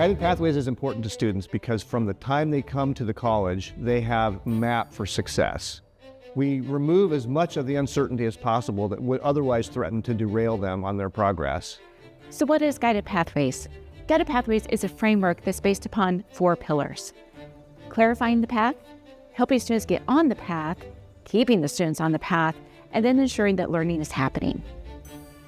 Guided Pathways is important to students because from the time they come to the college, they have a map for success. We remove as much of the uncertainty as possible that would otherwise threaten to derail them on their progress. So what is Guided Pathways? Guided Pathways is a framework that's based upon 4 pillars: clarifying the path, helping students get on the path, keeping the students on the path, and then ensuring that learning is happening.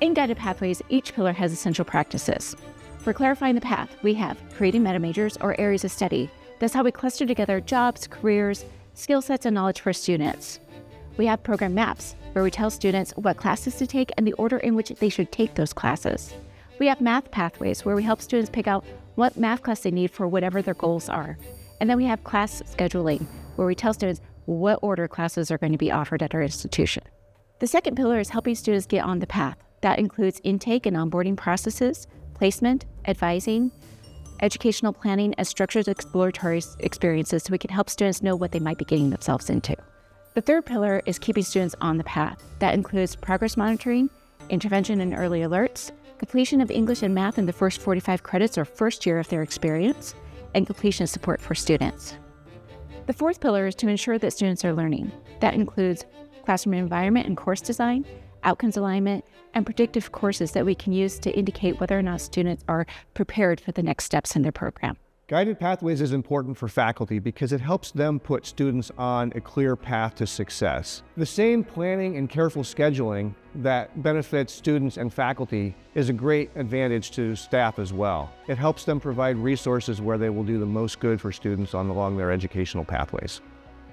In Guided Pathways, each pillar has essential practices. For clarifying the path, we have creating meta majors or areas of study. That's how we cluster together jobs, careers, skill sets, and knowledge for students. We have program maps, where we tell students what classes to take and the order in which they should take those classes. We have math pathways, where we help students pick out what math class they need for whatever their goals are. And then we have class scheduling, where we tell students what order classes are going to be offered at our institution. The second pillar is helping students get on the path. That includes intake and onboarding processes, placement, advising, educational planning, and structured exploratory experiences so we can help students know what they might be getting themselves into. The third pillar is keeping students on the path. That includes progress monitoring, intervention and early alerts, completion of English and math in the first 45 credits or first year of their experience, and completion support for students. The fourth pillar is to ensure that students are learning. That includes classroom environment and course design, outcomes alignment, and predictive courses that we can use to indicate whether or not students are prepared for the next steps in their program. Guided Pathways is important for faculty because it helps them put students on a clear path to success. The same planning and careful scheduling that benefits students and faculty is a great advantage to staff as well. It helps them provide resources where they will do the most good for students along their educational pathways.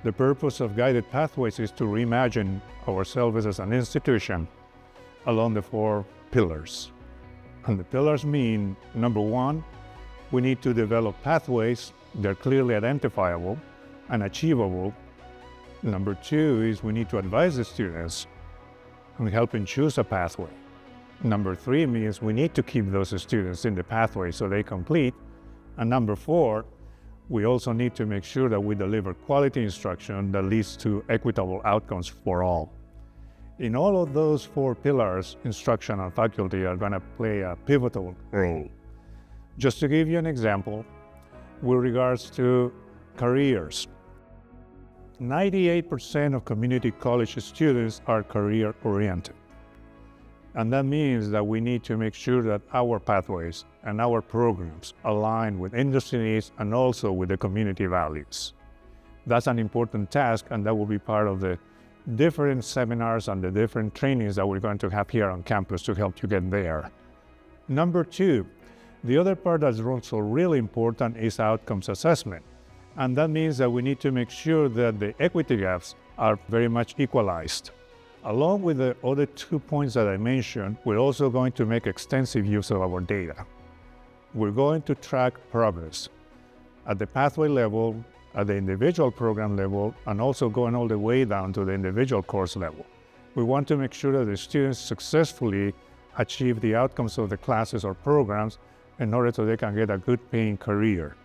The purpose of Guided Pathways is to reimagine ourselves as an institution along the 4 pillars. And the pillars mean, number 1, we need to develop pathways that are clearly identifiable and achievable. Number 2 is we need to advise the students and help them choose a pathway. Number 3 means we need to keep those students in the pathway so they complete. And number 4, we also need to make sure that we deliver quality instruction that leads to equitable outcomes for all. In all of those 4 pillars, instruction and faculty are going to play a pivotal role. Just to give you an example, with regards to careers, 98% of community college students are career-oriented. And that means that we need to make sure that our pathways and our programs align with industry needs and also with the community values. That's an important task, and that will be part of the different seminars and the different trainings that we're going to have here on campus to help you get there. Number 2, the other part that's also really important is outcomes assessment. And that means that we need to make sure that the equity gaps are very much equalized. Along with the other 2 points that I mentioned, we're also going to make extensive use of our data. We're going to track progress at the pathway level, at the individual program level, and also going all the way down to the individual course level. We want to make sure that the students successfully achieve the outcomes of the classes or programs in order so they can get a good paying career.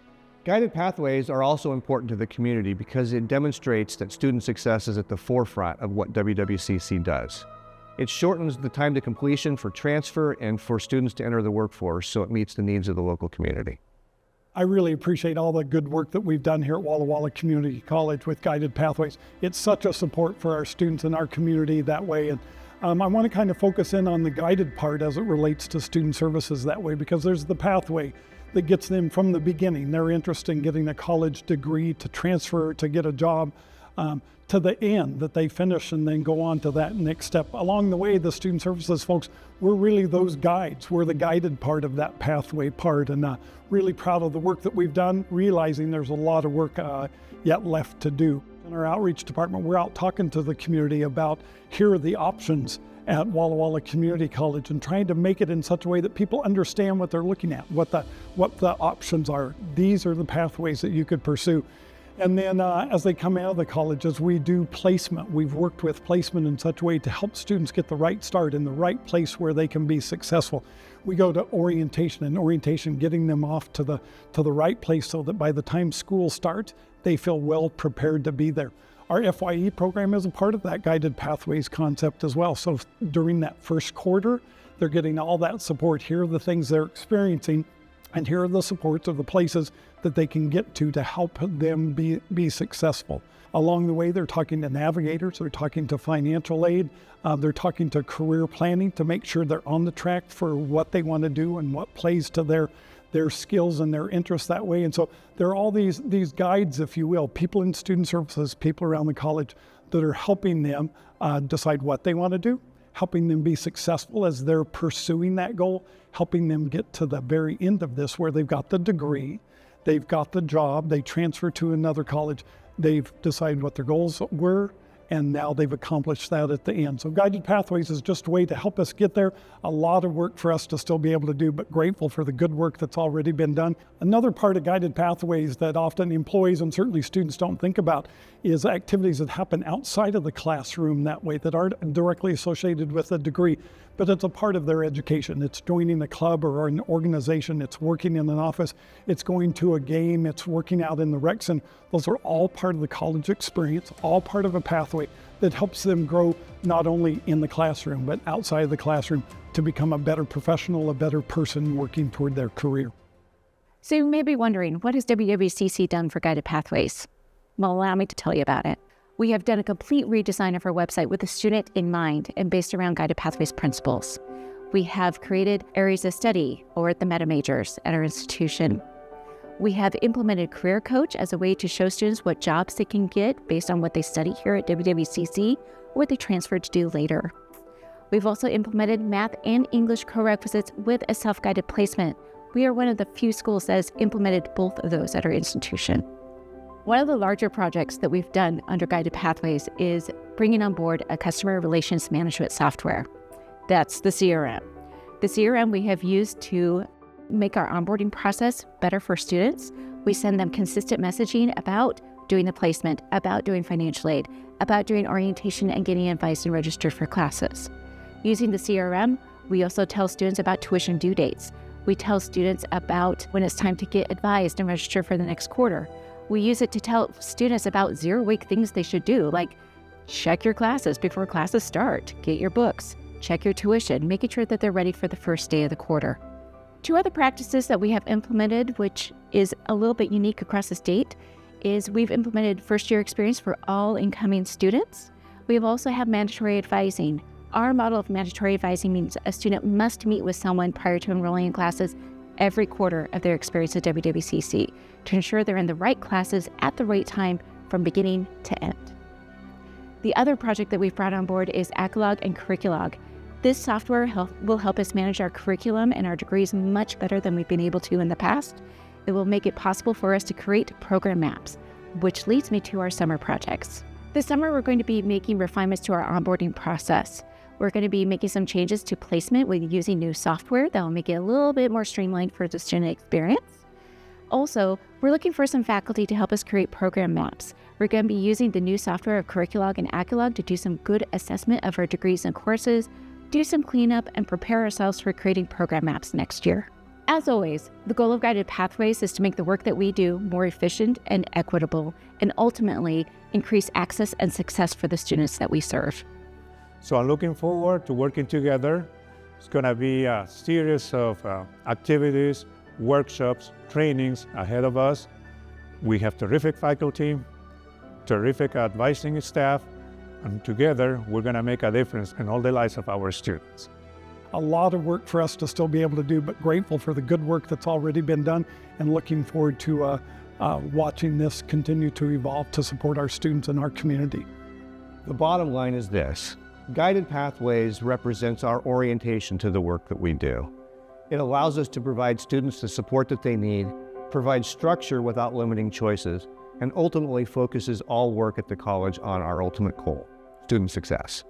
Guided Pathways are also important to the community because it demonstrates that student success is at the forefront of what WWCC does. It shortens the time to completion for transfer and for students to enter the workforce, so it meets the needs of the local community. I really appreciate all the good work that we've done here at Walla Walla Community College with Guided Pathways. It's such a support for our students and our community that way. And I want to kind of focus in on the guided part as it relates to student services that way, because there's the pathway that gets them from the beginning. They're interested in getting a college degree, to transfer, to get a job, to the end that they finish and then go on to that next step. Along the way, the student services folks, we're really those guides. We're the guided part of that pathway part, and really proud of the work that we've done, realizing there's a lot of work yet left to do. In our outreach department, we're out talking to the community about here are the options at Walla Walla Community College and trying to make it in such a way that people understand what they're looking at, what the options are. These are the pathways that you could pursue. And then as they come out of the colleges, we do placement. We've worked with placement in such a way to help students get the right start in the right place where they can be successful. We go to orientation, and orientation getting them off to the right place so that by the time school starts, they feel well prepared to be there. Our FYE program is a part of that Guided Pathways concept as well. So during that first quarter, they're getting all that support. Here are the things they're experiencing. And here are the supports or the places that they can get to help them be successful. Along the way, they're talking to navigators, they're talking to financial aid, they're talking to career planning to make sure they're on the track for what they want to do and what plays to their skills and their interests that way. And so there are all these guides, if you will, people in student services, people around the college that are helping them decide what they want to do, helping them be successful as they're pursuing that goal, helping them get to the very end of this where they've got the degree, they've got the job, they transfer to another college, they've decided what their goals were, and now they've accomplished that at the end. So Guided Pathways is just a way to help us get there. A lot of work for us to still be able to do, but grateful for the good work that's already been done. Another part of Guided Pathways that often employees and certainly students don't think about is activities that happen outside of the classroom that way, that aren't directly associated with a degree, but it's a part of their education. It's joining a club or an organization, it's working in an office, it's going to a game, it's working out in the rec center. Those are all part of the college experience, all part of a pathway that helps them grow not only in the classroom, but outside of the classroom to become a better professional, a better person working toward their career. So you may be wondering, what has WWCC done for Guided Pathways? Well, allow me to tell you about it. We have done a complete redesign of our website with the student in mind and based around Guided Pathways principles. We have created areas of study or the meta majors at our institution. We have implemented Career Coach as a way to show students what jobs they can get based on what they study here at WWCC or what they transfer to do later. We've also implemented math and English prerequisites with a self-guided placement. We are one of the few schools that has implemented both of those at our institution. One of the larger projects that we've done under Guided Pathways is bringing on board a customer relations management software. That's the CRM. The CRM we have used to make our onboarding process better for students. We send them consistent messaging about doing the placement, about doing financial aid, about doing orientation and getting advice and registered for classes. Using the CRM, we also tell students about tuition due dates. We tell students about when it's time to get advised and register for the next quarter. We use it to tell students about 0-week things they should do, like check your classes before classes start, get your books, check your tuition, making sure that they're ready for the first day of the quarter. Two other practices that we have implemented, which is a little bit unique across the state, is we've implemented first-year experience for all incoming students. We've also have mandatory advising. Our model of mandatory advising means a student must meet with someone prior to enrolling in classes every quarter of their experience at WWCC to ensure they're in the right classes at the right time from beginning to end. The other project that we've brought on board is Accolog and Curriculog. This software will help us manage our curriculum and our degrees much better than we've been able to in the past. It will make it possible for us to create program maps, which leads me to our summer projects. This summer, we're going to be making refinements to our onboarding process. We're going to be making some changes to placement with using new software that will make it a little bit more streamlined for the student experience. Also, we're looking for some faculty to help us create program maps. We're going to be using the new software of Curriculog and Accolog to do some good assessment of our degrees and courses, do some cleanup, and prepare ourselves for creating program maps next year. As always, the goal of Guided Pathways is to make the work that we do more efficient and equitable, and ultimately increase access and success for the students that we serve. So I'm looking forward to working together. It's going to be a series of activities, workshops, trainings ahead of us. We have terrific faculty, terrific advising staff, and together we're going to make a difference in all the lives of our students. A lot of work for us to still be able to do, but grateful for the good work that's already been done and looking forward to watching this continue to evolve to support our students and our community. The bottom line is this: Guided Pathways represents our orientation to the work that we do. It allows us to provide students the support that they need, provide structure without limiting choices, and ultimately focuses all work at the college on our ultimate goal, student success.